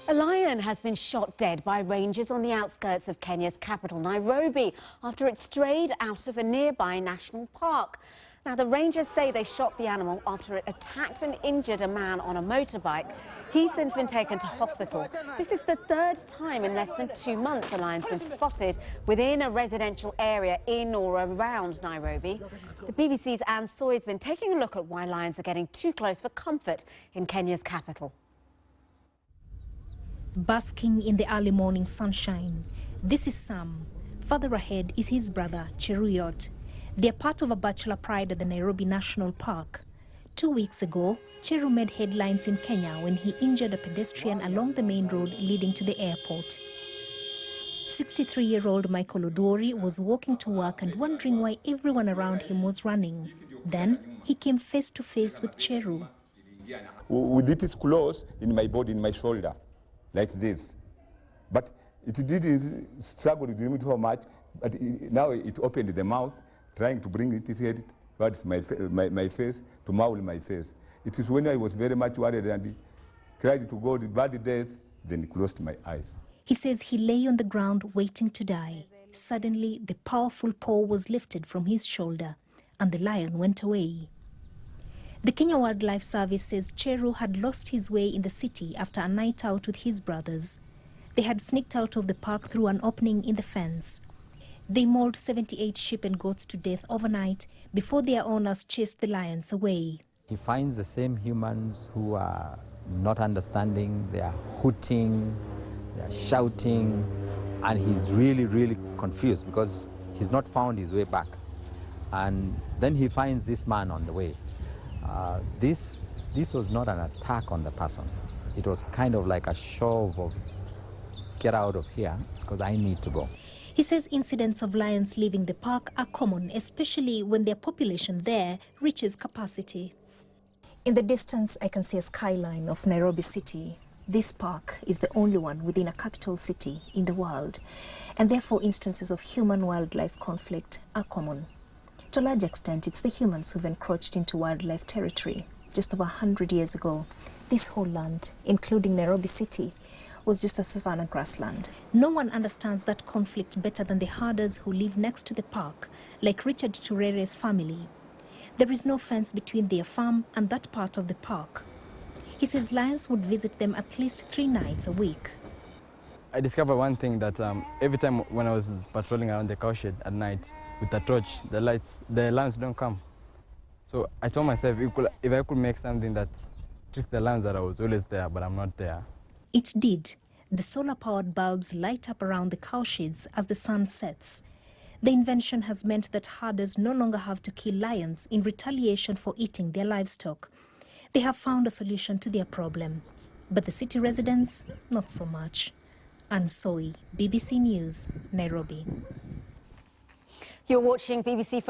A lion has been shot dead by rangers on the outskirts of Kenya's capital, Nairobi, after it strayed out of a nearby national park. Now, the rangers say they shot the animal after it attacked and injured a man on a motorbike. He's since been taken to hospital. This is the third time in less than 2 months a lion's been spotted within a residential area in or around Nairobi. The BBC's Anne Soy's been taking a look at why lions are getting too close for comfort in Kenya's capital. Basking in the early morning sunshine, this is Sam. Further ahead is his brother, Cheruyot. They are part of a bachelor pride at the Nairobi National Park. 2 weeks ago, Cheru made headlines in Kenya when he injured a pedestrian along the main road leading to the airport. 63-year-old Michael Oduori was walking to work and wondering why everyone around him was running. Then he came face to face with Cheru. With it is close in my body, in my shoulder, like this. But it didn't struggle with him so much, but now it opened the mouth, trying to bring its head towards my face, to maul my face. It is when I was very much worried and cried to God, bad death, then closed my eyes. He says he lay on the ground waiting to die. Suddenly, the powerful paw was lifted from his shoulder and the lion went away. The Kenya Wildlife Service says Cheru had lost his way in the city after a night out with his brothers. They had sneaked out of the park through an opening in the fence. They mauled 78 sheep and goats to death overnight before their owners chased the lions away. He finds the same humans who are not understanding, they are hooting, they are shouting, and he's really confused because he's not found his way back. And then he finds this man on the way. This was not an attack on the person. It was kind of like a shove of, get out of here because I need to go. He says incidents of lions leaving the park are common, especially when their population there reaches capacity. In the distance, I can see a skyline of Nairobi city. This park is the only one within a capital city in the world, and therefore instances of human-wildlife conflict are common. To a large extent, it's the humans who've encroached into wildlife territory. Just over 100 years ago, this whole land, including Nairobi city, was just a savanna grassland. No one understands that conflict better than the herders who live next to the park, like Richard Turere's family. There is no fence between their farm and that part of the park. He says lions would visit them at least 3 nights a week. I discovered one thing, that every time when I was patrolling around the cowshed at night with a torch, the lions don't come. So I told myself if I could make something that tricked the lions, that I was always there, but I'm not there. It did. The solar-powered bulbs light up around the cowsheds as the sun sets. The invention has meant that herders no longer have to kill lions in retaliation for eating their livestock. They have found a solution to their problem. But the city residents, not so much. Anne Soy, BBC News, Nairobi. You're watching BBC